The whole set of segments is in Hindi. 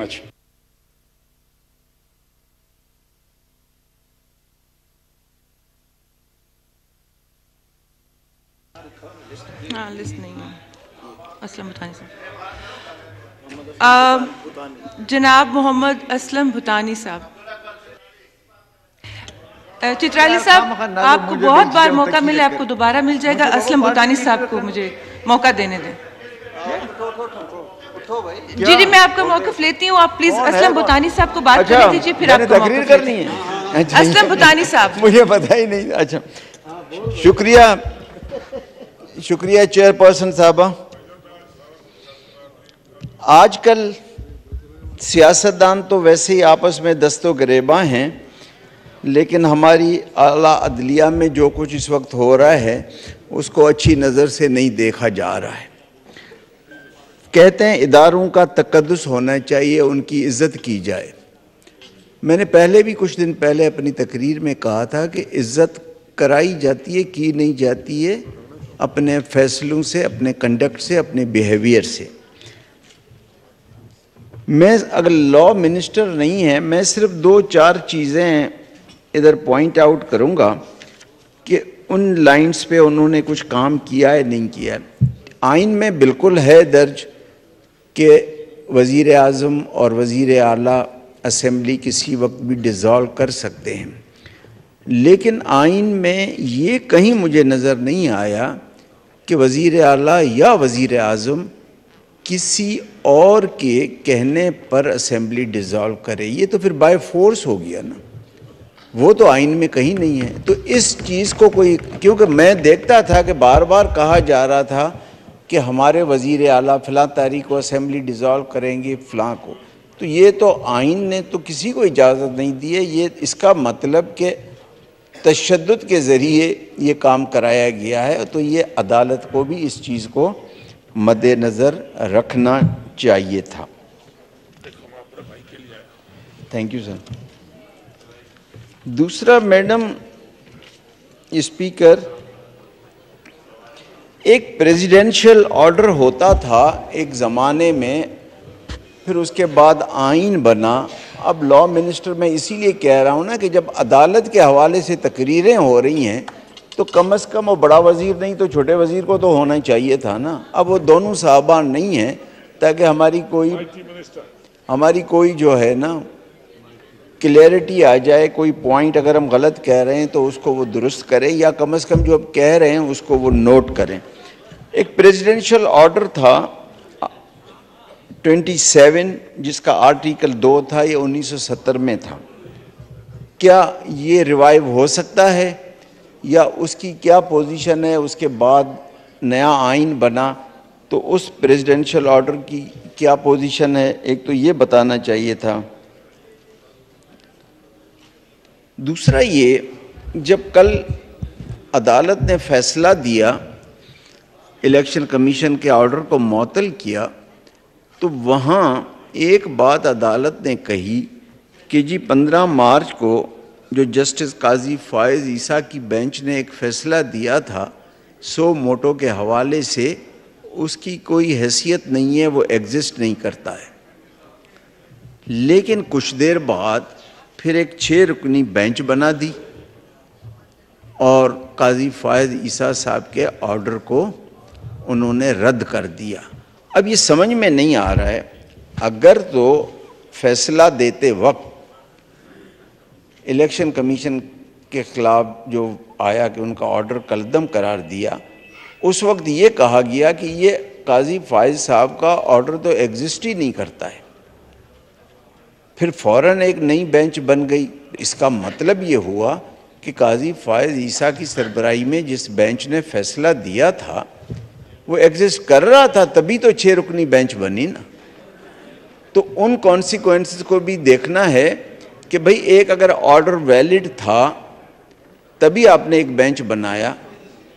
मच। हाँ, लिस्ट नहीं है। असलम भूटानी साहब, जनाब मोहम्मद असलम भूटानी साहब। चित्राली साहब, आपको बहुत बार मौका मिले, आपको दोबारा मिल जाएगा। असलम भूटानी साहब को मुझे मौका देने दें। जी जी, मैं आपका मौक़िफ़ लेती हूँ, आप प्लीज असलम भूटानी साहब को बात करने दीजिए, फिर आपको तकरीर करनी है। असलम भूटानी साहब, मुझे पता ही नहीं। अच्छा, शुक्रिया शुक्रिया चेयरपर्सन साहबा। आजकल सियासतदान तो वैसे ही आपस में दस्तो गिरेबां हैं, लेकिन हमारी आला अदलिया में जो कुछ इस वक्त हो रहा है उसको अच्छी नज़र से नहीं देखा जा रहा है। कहते हैं इदारों का तकद्दुस होना चाहिए, उनकी इज़्ज़त की जाए। मैंने पहले भी कुछ दिन पहले अपनी तकरीर में कहा था कि इज़्ज़त कराई जाती है, की नहीं जाती है अपने फ़ैसलों से, अपने कंडक्ट से, अपने बिहेवियर से। मैं अगर लॉ मिनिस्टर नहीं है, मैं सिर्फ 2-4 चीज़ें इधर पॉइंट आउट करूँगा कि उन लाइंस पे उन्होंने कुछ काम किया है नहीं किया है। आइन में बिल्कुल है दर्ज कि वज़ीर आज़म और वज़ीर आला असेंबली किसी वक्त भी डिज़ॉल्व कर सकते हैं, लेकिन आइन में ये कहीं मुझे नज़र नहीं आया कि वज़ीर आला या वज़ीर आज़म किसी और के कहने पर असेंबली डिज़ॉल्व करे। ये तो फिर बाय फोर्स हो गया ना, वो तो आइन में कहीं नहीं है। तो इस चीज़ को कोई, क्योंकि मैं देखता था कि बार बार कहा जा रहा था कि हमारे वज़ीर आला फ़लाँ तारीख को असेंबली डिज़ॉल्व करेंगे फ़लाँ को, तो ये तो आइन ने तो किसी को इजाज़त नहीं दी है। ये इसका मतलब कि तशद्दुद के ज़रिए ये काम कराया गया है, तो ये अदालत को भी इस चीज़ को मद्देनज़र रखना चाहिए था। Thank you sir. दूसरा, मैडम स्पीकर, एक प्रेसिडेंशियल ऑर्डर होता था एक ज़माने में, फिर उसके बाद आइन बना। अब लॉ मिनिस्टर, मैं इसीलिए कह रहा हूँ ना कि जब अदालत के हवाले से तकरीरें हो रही हैं तो कम से कम वो बड़ा वज़ीर नहीं तो छोटे वज़ीर को तो होना चाहिए था ना। अब वो दोनों साहबान नहीं हैं, ताकि हमारी कोई जो है ना क्लियरिटी आ जाए। कोई पॉइंट अगर हम गलत कह रहे हैं तो उसको वो दुरुस्त करें, या कम से कम जो अब कह रहे हैं उसको वो नोट करें। एक प्रेसिडेंशियल ऑर्डर था 27 जिसका आर्टिकल 2 था, ये 1970 में था। क्या ये रिवाइव हो सकता है या उसकी क्या पोजीशन है? उसके बाद नया आइन बना तो उस प्रेसिडेंशियल ऑर्डर की क्या पोजीशन है, एक तो ये बताना चाहिए था। दूसरा ये, जब कल अदालत ने फैसला दिया, इलेक्शन कमीशन के ऑर्डर को मुअत्तल किया, तो वहाँ एक बात अदालत ने कही कि जी 15 मार्च को जो जस्टिस काजी फ़ाइज़ ईसा की बेंच ने एक फ़ैसला दिया था सो मोटो के हवाले से, उसकी कोई हैसियत नहीं है, वो एग्जिस्ट नहीं करता है। लेकिन कुछ देर बाद फिर एक 6 रुकनी बेंच बना दी और काजी फ़ाइज़ ईसा साहब के ऑर्डर को उन्होंने रद्द कर दिया। अब ये समझ में नहीं आ रहा है, अगर तो फैसला देते वक्त इलेक्शन कमीशन के ख़िलाफ़ जो आया कि उनका ऑर्डर कलदम करार दिया, उस वक्त ये कहा गया कि ये काजी फ़ाइज़ साहब का ऑर्डर तो एग्जिस्ट ही नहीं करता है, फिर फ़ौरन एक नई बेंच बन गई। इसका मतलब ये हुआ कि काजी फ़ाइज़ ईसा की सरबराही में जिस बेंच ने फ़ैसला दिया था वो एग्जिस्ट कर रहा था, तभी तो 6 रुकनी बेंच बनी ना। तो उन कॉन्सिक्वेंसेस को भी देखना है कि भाई एक अगर ऑर्डर वैलिड था तभी आपने एक बेंच बनाया,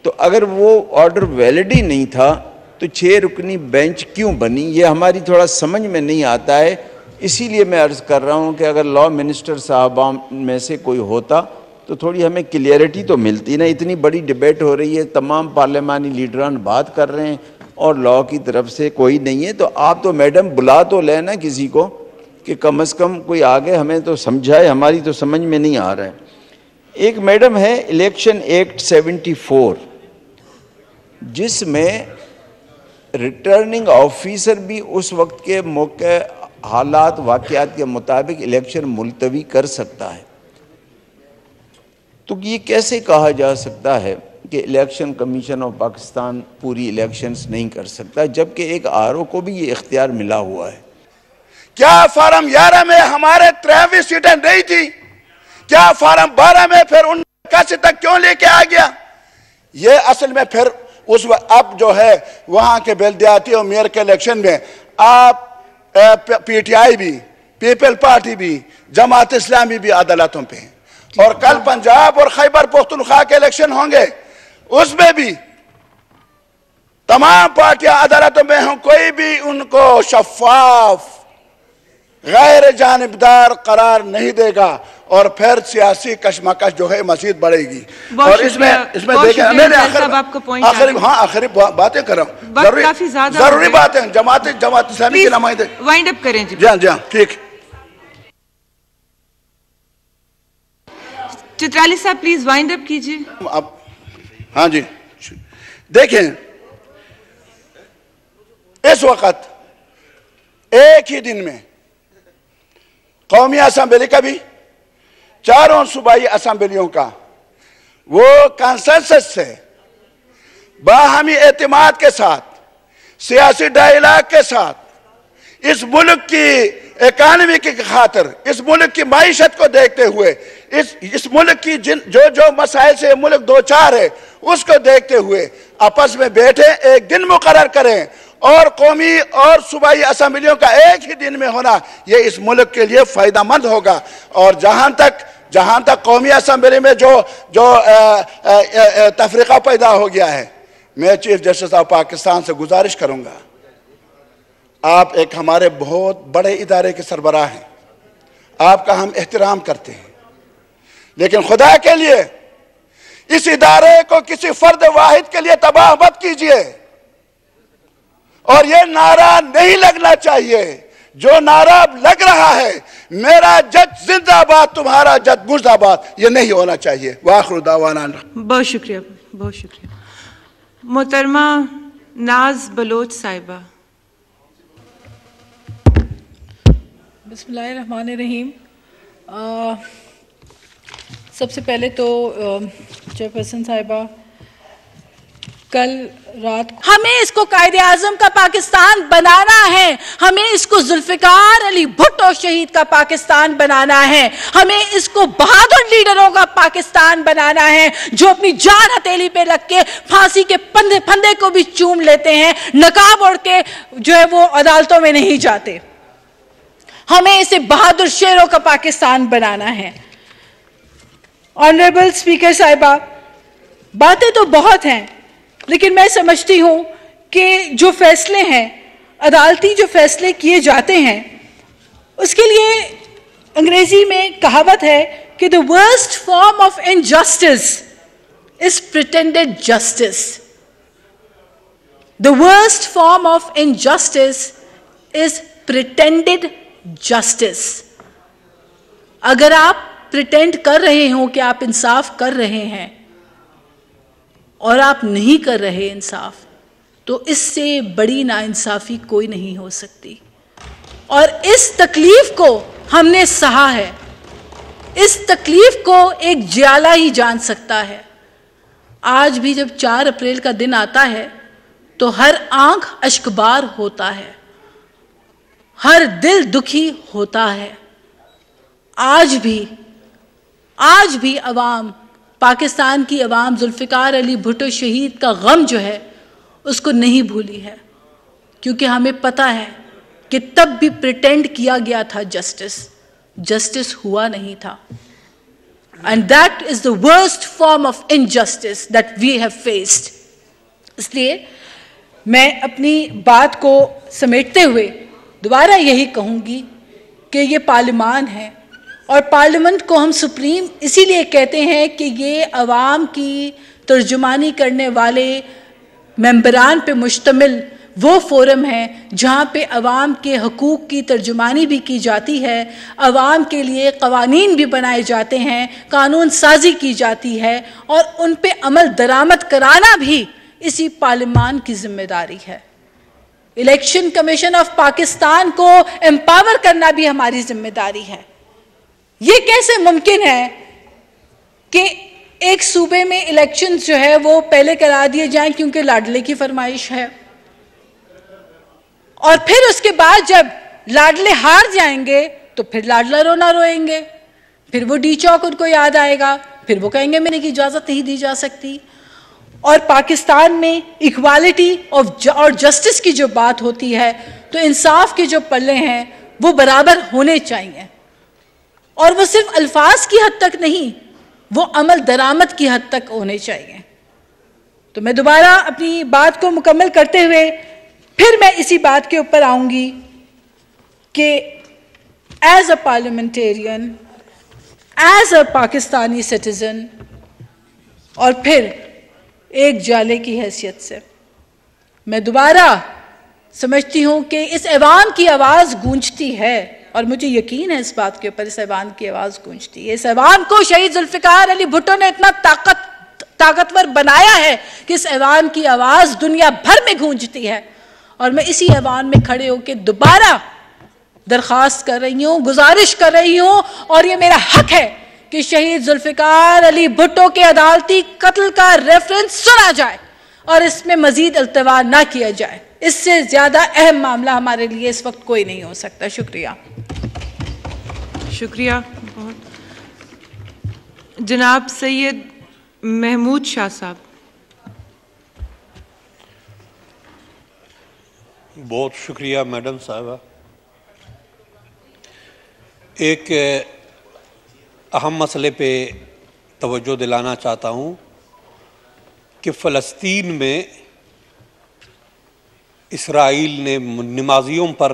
तो अगर वो ऑर्डर वैलिड ही नहीं था तो 6 रुकनी बेंच क्यों बनी, ये हमारी थोड़ा समझ में नहीं आता है। इसीलिए मैं अर्ज़ कर रहा हूँ कि अगर लॉ मिनिस्टर साहबा में से कोई होता तो थोड़ी हमें क्लियरिटी तो मिलती ना। इतनी बड़ी डिबेट हो रही है, तमाम पार्लियामानी लीडरान बात कर रहे हैं और लॉ की तरफ से कोई नहीं है, तो आप तो मैडम बुला तो लें ना किसी को कि कम से कम कोई आगे हमें तो समझाए, हमारी तो समझ में नहीं आ रहा है। एक मैडम है इलेक्शन एक्ट 74, जिसमें रिटर्निंग ऑफिसर भी उस वक्त के मौके हालात वाक़यात के मुताबिक इलेक्शन मुलतवी कर सकता है। तो ये कैसे कहा जा सकता है कि इलेक्शन कमीशन ऑफ पाकिस्तान पूरी इलेक्शंस नहीं कर सकता, जबकि एक आरओ को भी ये इख्तियार मिला हुआ है? क्या फार्म 11 में हमारे 23 सीटें नहीं थी? क्या फार्म 12 में फिर 89 तक क्यों लेके आ गया? ये असल में फिर उस अब जो है वहां के बल्दियाती और मेयर के इलेक्शन में आप पीटीआई भी, पीपल पार्टी भी, जमात इस्लामी भी अदालतों पे, और कल पंजाब और खैबर पख्तूनख्वा के इलेक्शन होंगे, उसमें भी तमाम पार्टियां अदालतों में हों, कोई भी उनको शफाफ गैर जानिबदार करार नहीं देगा, और फिर सियासी कशमकश जो है मजीद बढ़ेगी। और इसमें देखें, आखिरी बातें कर रहा हूँ, जरूरी बातें, जमात इस्लामी के नुमाइंदे वाइंड अप करें जी। जी हाँ, ठीक। चित्राली साहब प्लीज वाइंड अप कीजिए। अब हाँ जी, देखें इस वक्त एक ही दिन में कौमी असेंबली का भी, चारों सूबाई असेंबलियों का वो कंसेंसस से बाहमी एतमाद के साथ, सियासी डायलॉग के साथ, इस मुल्क की इकानमी की खातिर, इस मुल्क की माईशत को देखते हुए, इस मुल्क की जो मसाइल से मुल्क दो चार है उसको देखते हुए आपस में बैठे एक दिन मुकर्रर करें, और कौमी और सूबाई असेंबलियों का एक ही दिन में होना ये इस मुल्क के लिए फायदेमंद होगा। और जहां तक कौमी असेंबली में जो तफरीका पैदा हो गया है, मैं चीफ जस्टिस ऑफ पाकिस्तान से गुजारिश करूंगा, आप एक हमारे बहुत बड़े इदारे के सरबराह हैं, आपका हम एहतराम करते हैं, लेकिन खुदा के लिए इस इदारे को किसी फर्द वाहिद के लिए तबाह मत कीजिए। और ये नारा नहीं लगना चाहिए जो नारा लग रहा है, मेरा जज जिंदाबाद तुम्हारा जज मुर्दाबाद, ये नहीं होना चाहिए। वाखिर दावाना। बहुत शुक्रिया, बहुत शुक्रिया। मोहतरमा नाज बलोच साहिबा। बिस्मिल्लाहिर्रहमानिर्रहीम। सबसे पहले तो चेयरपर्सन साहिबा, कल रात हमें इसको कायदे आजम का पाकिस्तान बनाना है, हमें इसको जुल्फिकार अली भुट्टो शहीद का पाकिस्तान बनाना है, हमें इसको बहादुर लीडरों का पाकिस्तान बनाना है जो अपनी जान हथेली पे रख के फांसी के फंदे को भी चूम लेते हैं, नकाब ओढ़ के जो है वो अदालतों में नहीं जाते। हमें इसे बहादुर शेरों का पाकिस्तान बनाना है। ऑनरेबल स्पीकर साहिबा, बातें तो बहुत हैं, लेकिन मैं समझती हूं कि जो फैसले हैं, अदालती जो फैसले किए जाते हैं, उसके लिए अंग्रेजी में कहावत है कि the worst form of injustice is pretended justice. The worst form of injustice is pretended justice. अगर आप प्रिटेंड कर रहे हो कि आप इंसाफ कर रहे हैं और आप नहीं कर रहे इंसाफ, तो इससे बड़ी नाइंसाफी कोई नहीं हो सकती। और इस तकलीफ को हमने सहा है, इस तकलीफ को एक जियाला ही जान सकता है। आज भी जब 4 अप्रैल का दिन आता है तो हर आंख अश्कबार होता है, हर दिल दुखी होता है। आज भी अवाम, पाकिस्तान की अवाम जुल्फिकार अली भुट्टो शहीद का गम जो है उसको नहीं भूली है, क्योंकि हमें पता है कि तब भी प्रिटेंड किया गया था जस्टिस हुआ नहीं था। And that is the worst form of injustice that we have faced. इसलिए मैं अपनी बात को समेटते हुए दोबारा यही कहूंगी कि ये पार्लियामान है, और पार्लियामेंट को हम सुप्रीम इसीलिए कहते हैं कि ये अवाम की तर्जुमानी करने वाले मेंबरान पे मुश्तमिल वो फोरम है जहाँ पे अवाम के हकूक़ की तर्जुमानी भी की जाती है, अवाम के लिए कवानीन भी बनाए जाते हैं, कानून साजी की जाती है और उन पे अमल दरामद कराना भी इसी पार्लिमान की जिम्मेदारी है। इलेक्शन कमीशन ऑफ पाकिस्तान को एम्पावर करना भी हमारी जिम्मेदारी है। ये कैसे मुमकिन है कि एक सूबे में इलेक्शन जो है वो पहले करा दिए जाएं क्योंकि लाडले की फरमाइश है, और फिर उसके बाद जब लाडले हार जाएंगे तो फिर लाडला रोना रोएंगे, फिर वो डी चौक उनको याद आएगा, फिर वो कहेंगे मैंने की इजाज़त नहीं दी जा सकती। और पाकिस्तान में इक्वालिटी और जस्टिस की जो बात होती है तो इंसाफ के जो पल्ले हैं वो बराबर होने चाहिए, और वो सिर्फ अल्फाज की हद तक नहीं, वो अमल दरामद की हद तक होने चाहिए। तो मैं दोबारा अपनी बात को मुकम्मल करते हुए फिर मैं इसी बात के ऊपर आऊंगी कि as a parliamentarian, as a Pakistani citizen और फिर एक जाले की हैसियत से मैं दोबारा समझती हूं कि इस ऐवान की आवाज़ गूंजती है, और मुझे यकीन है इस बात के ऊपर, इस ऐवान की आवाज़ गूंजती है। इस ऐवान को शहीद जुल्फ़िकार अली भुट्टो ने इतना ताकतवर बनाया है कि इस ऐवान की आवाज़ दुनिया भर में गूंजती है, और मैं इसी ऐवान में खड़े होकर दोबारा दरख्वास्त कर रही हूँ, गुजारिश कर रही हूँ, और ये मेरा हक है कि शहीद जुल्फ़िकार अली भुट्टो के अदालती कत्ल का रेफरेंस सुना जाए और इसमें मजीद अल्तवा ना किया जाए। इससे ज़्यादा अहम मामला हमारे लिए इस वक्त कोई नहीं हो सकता। शुक्रिया। शुक्रिया बहुत। जनाब सैयद महमूद शाह साहब। बहुत शुक्रिया मैडम साहबा। एक अहम मसले पे तवज्जो दिलाना चाहता हूँ कि फ़लस्तीन में इसराइल ने नमाजियों पर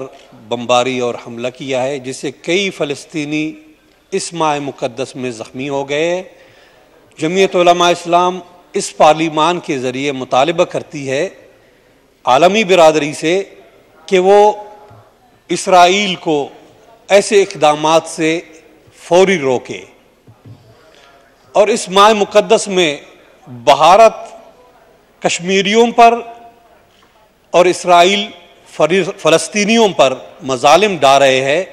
बमबारी और हमला किया है, जिससे कई फ़लस्तीनी इस माह मुक़द्दस में ज़ख्मी हो गए। जमीयत उलमा इस्लाम इस पार्लिमान के ज़रिए मुतालिबा करती है आलमी बिरादरी से कि वो इसराइल को ऐसे इक़दामात से फौरी रोके, और इस माह मुक़द्दस में भारत कश्मीरियों पर और इसराइल फ़लस्तीनियों पर मज़ालिम डा रहे हैं।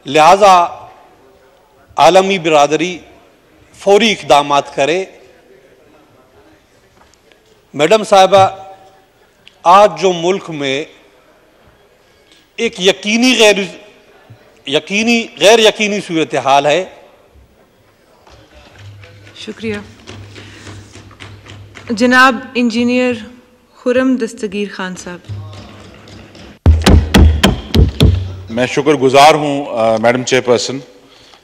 लिहाजा आलमी बिरादरी फौरी इक़दामात करे। मैडम साहिबा, आज जो मुल्क में एक गैर यकीनी सूरत हाल है। शुक्रिया। जनाब इंजीनियर खुर्रम दस्तगीर खान साहब। मैं शुक्रगुजार हूँ मैडम चेयरपर्सन